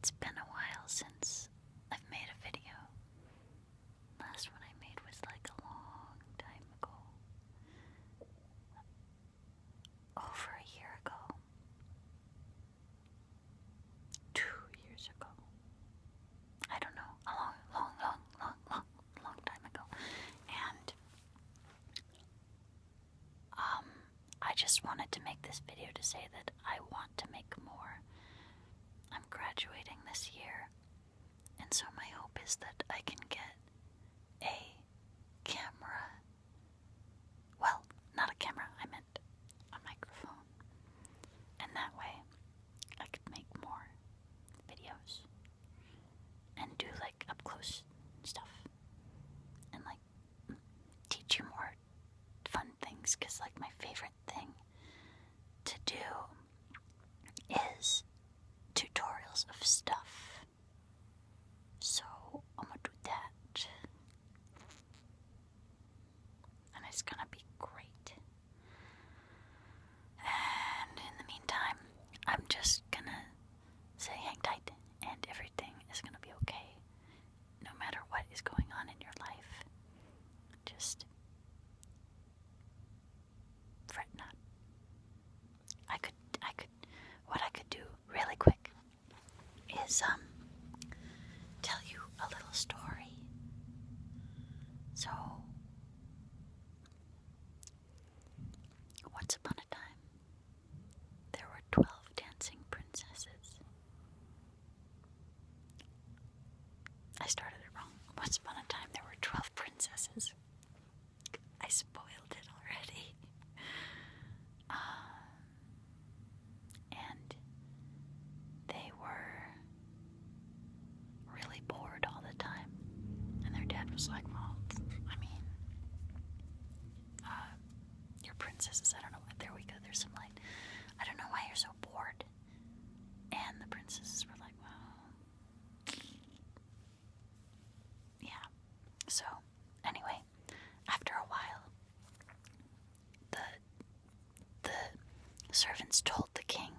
It's been a while since I've made a video. Last one I made was like a long time ago. Over a year ago. 2 years ago. I don't know. A long time ago. And I just wanted to make this video to say that I want to make more. I'm graduating this year, and so my hope is that I can get a camera. Well, not a camera, I meant a microphone. And that way I could make more videos and do like up close stuff and like teach you more fun things, because like my favorite thing to do is tutorials of stuff. So I'm gonna do that, and it's gonna be great. And in the meantime, I'm just gonna say hang tight, and everything is gonna be okay. No matter what is going on in your life, just fret not. What I could do really quick is tell you a little story. So, once upon a time, there were 12 dancing princesses. I started it wrong. Once upon a time, there were 12 princesses. I spoiled it already. And they were really bored all the time. And their dad was like, well, I mean, you're princesses. I don't know. There we go. There's some light. I don't know why you're so bored. And the princesses were like, well, yeah. So, anyway, after a while, the servants told the king,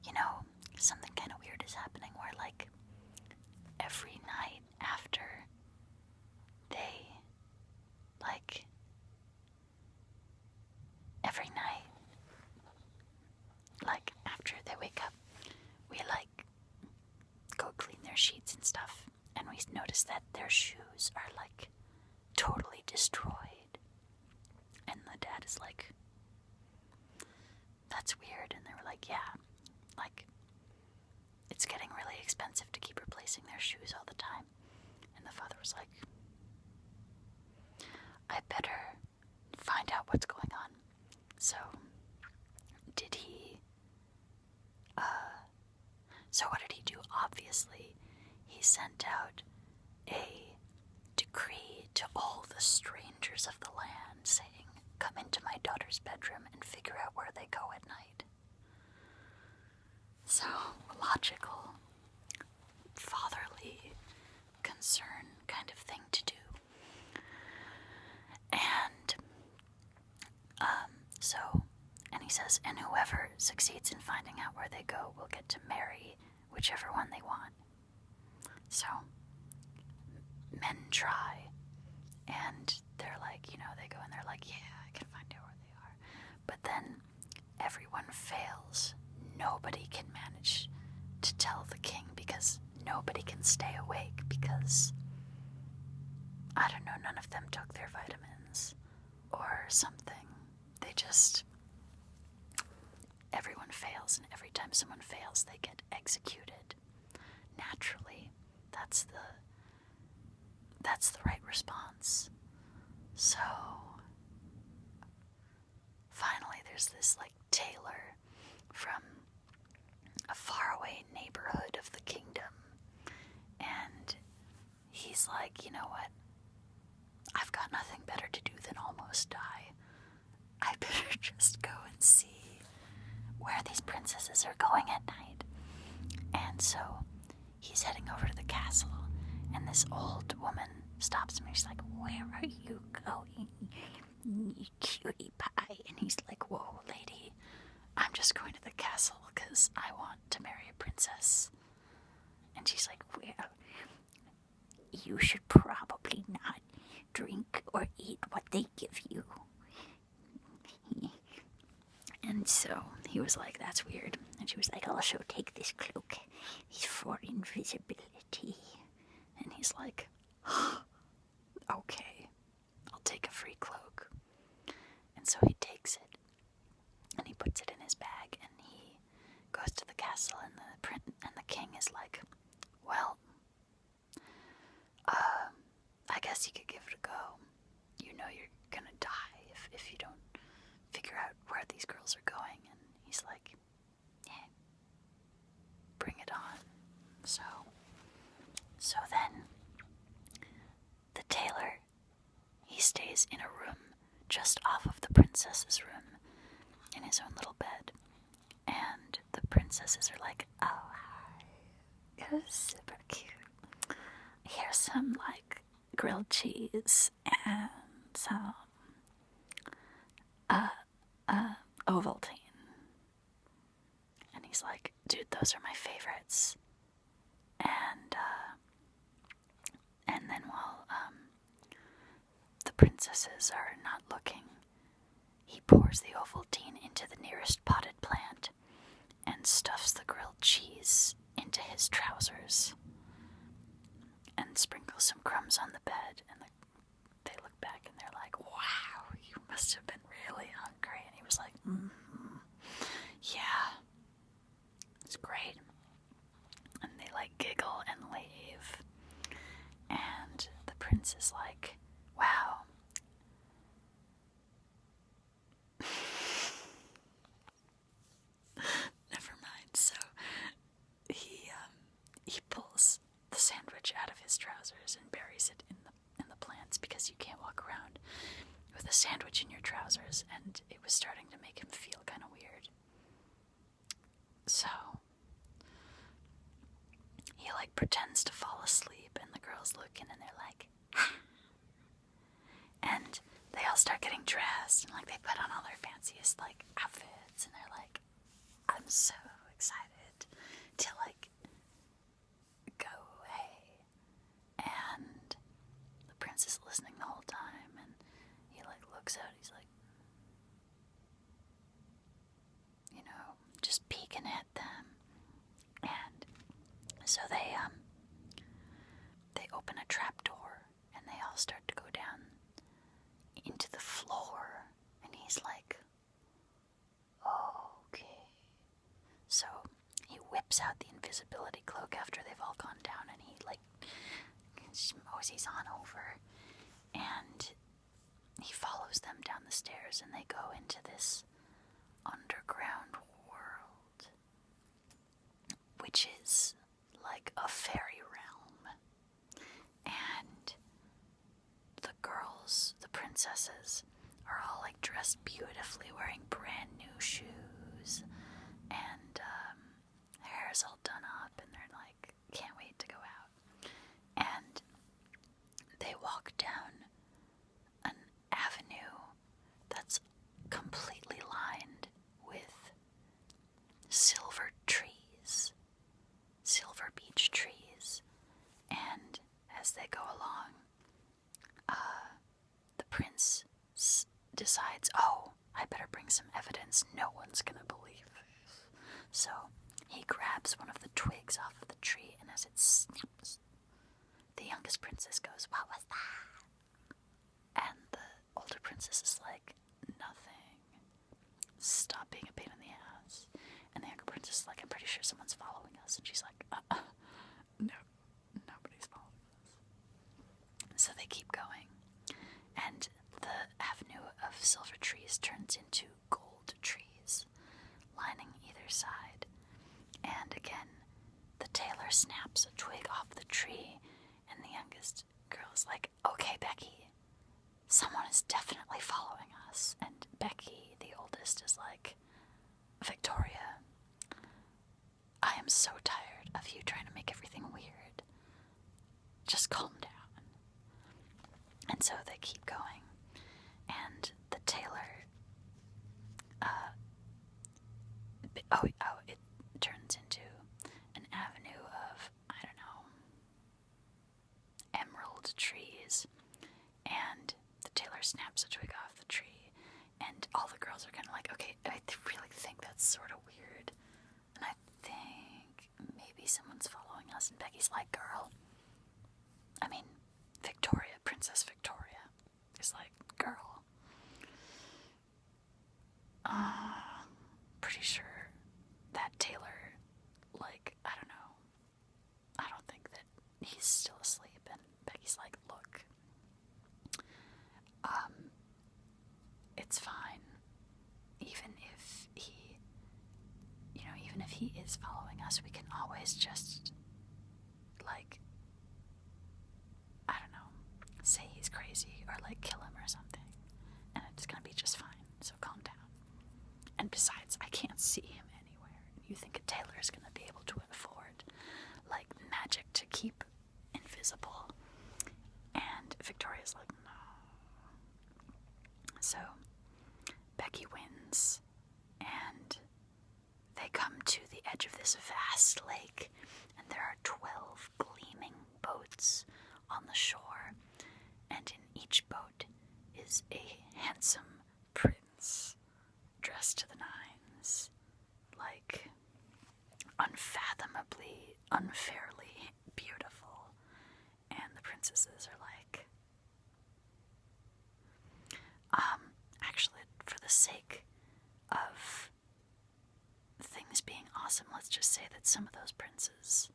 you know, something kind of weird is happening, where like every night after they, like, every night, like after they wake up, we like go clean their sheets and stuff, and we notice that their shoes are like totally destroyed. And the dad is like, that's weird. And they were like, yeah, like it's getting really expensive to keep replacing their shoes all the time. And the father was like, I better find out what's going on. So what did he do? Obviously, he sent out a decree to all the strangers of the land saying, come into my daughter's bedroom and figure out where they go at night. So, logical, fatherly concern kind of thing to do. And, and he says, and whoever succeeds in finding out where they go will get to marry whichever one they want. So, men try, and they're like, you know, they go and they're like, yeah, I can find out where they are. But then everyone fails. Nobody can manage to tell the king, because nobody can stay awake, because, I don't know, none of them took their vitamins or something. They just, everyone fails, and every time someone fails, they get executed. Naturally, that's the right response. So, finally, there's this, like, tailor from a faraway neighborhood of the kingdom, and he's like, you know what? I've got nothing better to do than almost die. I better just go and see where these princesses are going at night. And so he's heading over to the castle, and this old woman stops him, and she's like, where are you going, you cutie pie? And he's like, whoa, lady, I'm just going to the castle because I want to marry a princess. you should probably not drink or eat what they give you. And so he was like, that's weird. And she was like, also take this cloak. It's for invisibility. And he's like, okay, I'll take a free cloak. And so he takes it, and he puts it in his bag, and he goes to the castle, and the king is like, well, I guess you could give it a go. You know you're gonna die if you don't figure out where these girls are going. And he's like, yeah, bring it on. So then the tailor, he stays in a room just off of the princess's room in his own little bed. And the princesses are like, oh, hi, you're super cute. Here's some, like, grilled cheese and some Ovaltine. And he's like, dude, those are my favorites. And then while the princesses are not looking, he pours the Ovaltine into the nearest potted plant and stuffs the grilled cheese into his trousers and sprinkles some crumbs on the bed. And they look back and they're like, wow, you must have been really hungry. And he was like, yeah, it's great. And they like giggle and leave. And the prince is like, wow. Never mind. So he pulls the sandwich out of his trousers and buries it in the plants, because you can't walk around with a sandwich in your trousers, and it was starting to make him feel kind of weird. So he like pretends to fall asleep, and the girls look in and they're like, and they all start getting dressed, and like they put on all their fanciest like outfits, and they're like, I'm so excited to like go away. And the prince is listening the whole time, and he like looks out, he's like, you know, just peeking at them. And so they open a trap door, and they all start to go down into the floor, and he's like, okay. So he whips out the invisibility cloak after they've all gone down, and he like moseys on over, and he follows them down the stairs, and they go into this underground world, which is like a fairy realm. And the girls, the princesses, are all like dressed beautifully, wearing brand new shoes, and their hair's all done up, and they're like, can't wait to go out. And they walk down an avenue that's completely lined with silver trees, silver beech trees. And as they go along, the prince decides, oh, I better bring some evidence. No one's gonna believe this. So he grabs one of the twigs off of the tree, and as it snaps, the youngest princess goes, what was that? And the older princess is like, nothing. Stop being a pain in the ass. And the younger princess is like, I'm pretty sure someone's following us. And she's like, no, nobody's following us. So they keep going. And the avenue of silver trees turns into gold trees, lining either side. And again, the tailor snaps a twig off the tree, and the youngest girl is like, okay, Becky, someone is definitely following us. And Becky, the oldest, is like, Victoria, I am so tired of you trying to make everything weird. Just calm down. And so they keep going. And the tailor, it turns into an avenue of, I don't know, snaps a twig off the tree, and all the girls are kind of like, okay, I really think that's sort of weird, and I think maybe someone's following us, and Becky's like, girl, I mean, Victoria, Princess Victoria, is like, girl, pretty sure that Taylor, like, I don't know, I don't think that he's still asleep. And Becky's like, look, it's fine, even if he, even if he is following us, we can always just, like, I don't know, say he's crazy, or like kill him or something, and it's gonna be just fine, so calm down. And besides, I can't see him anywhere. You think a tailor is gonna be able to afford, like, magic to keep invisible? And Victoria's like, no. So Becky wins, and they come to the edge of this vast lake, and there are 12 gleaming boats on the shore, and in each boat is a handsome prince dressed to the nines, like unfathomably, unfairly beautiful. And the princesses are like, actually, for the sake of things being awesome, let's just say that some of those princes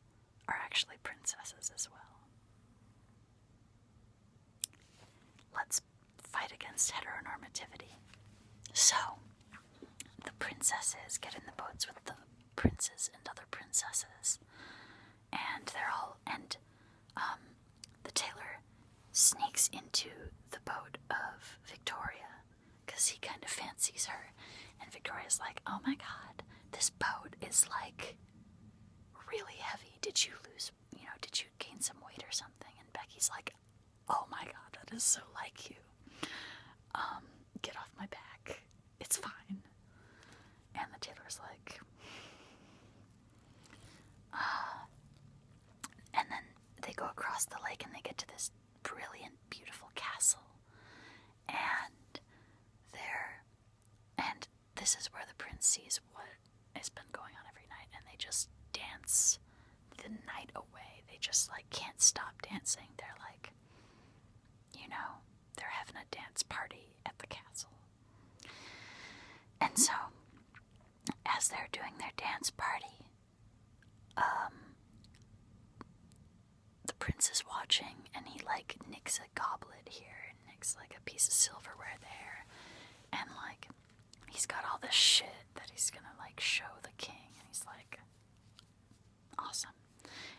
are actually princesses as well. Let's fight against heteronormativity. So, the princesses get in the boats with the princes and other princesses, and the tailor sneaks into the boat of Victoria, because he kind of fancies her, and Victoria's like, oh my god, this boat is, like, really heavy. Did you gain some weight or something? And Becky's like, oh my god, that is so like you. Get off my back. It's fine. And the tailor's like, and then they go across the lake and they get to this brilliant, beautiful castle. And this is where the prince sees what has been going on every night, and they just dance the night away. They just, like, can't stop dancing. They're like, they're having a dance party at the castle. And so, as they're doing their dance party, the prince is watching, and he, like, nicks a goblet here, and nicks, like, a piece of silverware there, and, like, he's got all this shit that he's gonna, like, show the king, and he's like, awesome.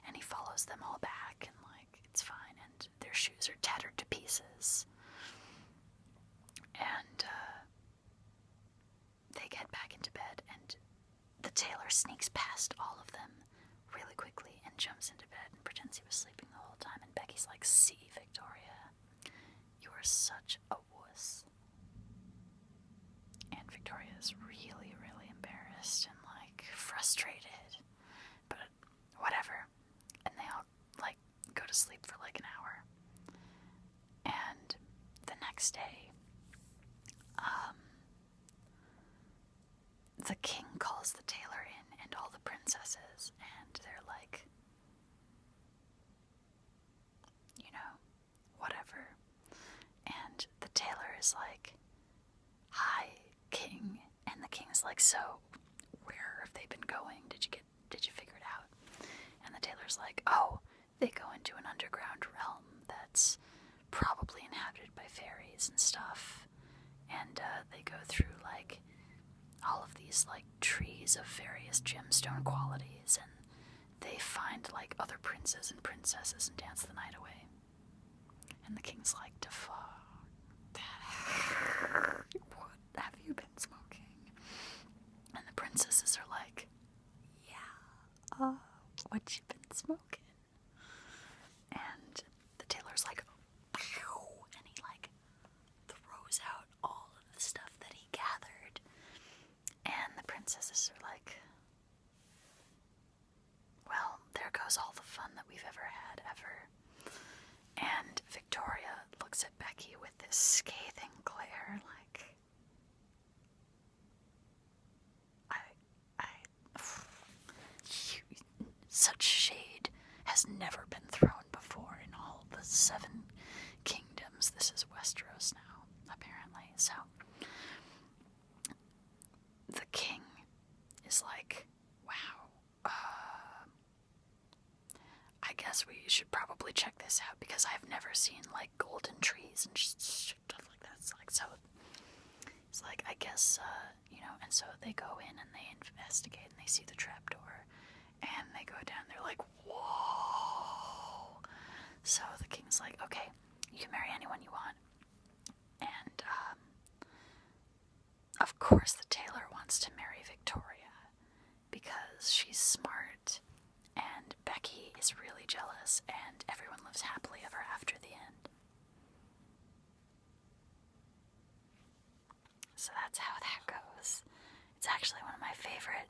And he follows them all back, and, like, it's fine, and their shoes are tattered to pieces. And, they get back into bed, and the tailor sneaks past all of them really quickly and jumps into bed and pretends he was sleeping the whole time. And Becky's like, see, Victoria, you are such a wuss. And Victoria is really, really embarrassed and, like, frustrated. But whatever. And they all, like, go to sleep for, like, an hour. And the next day, the king calls the tailor in and all the princesses, and they're like, whatever. And the tailor is like, hi, king. And the king's like, so, where have they been going? Did you figure it out? And the tailor's like, oh, they go into an underground realm that's probably inhabited by fairies and stuff. And they go through, like, all of these, like, trees of various gemstone qualities, and they find, like, other princes and princesses and dance the night away. And the king's like, the fuck? What have you been smoking? And the princesses are like, yeah, what you been smoking? And the tailor's like, pow, and he, like, throws out all of the stuff that he gathered. And the princesses are like, well, there goes all the fun that we've ever had, ever. And Victoria looks looks at Becky with this scathing glare, like, such shade has never been thrown before in all the 7 kingdoms. This is Westeros now, apparently. So, the king is like, wow, I guess we should probably check this out because I've never seen, like, golden trees and stuff like that. It's like, so, it's like, I guess, and so they go in and they investigate and they see the trapdoor and they go down, they're like, whoa. So the king's like, okay, you can marry anyone you want. And, of course the tailor wants to marry Victoria because she's smart, and Becky is really jealous, and everyone lives happily ever after the end. So that's how that goes. It's actually one of my favorite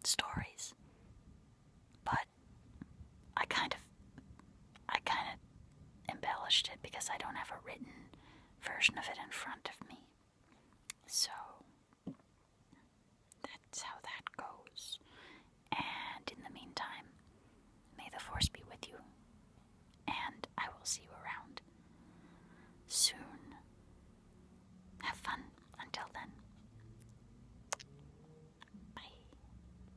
stories. But I kind of embellished it because I don't have a written version of it in front of me. So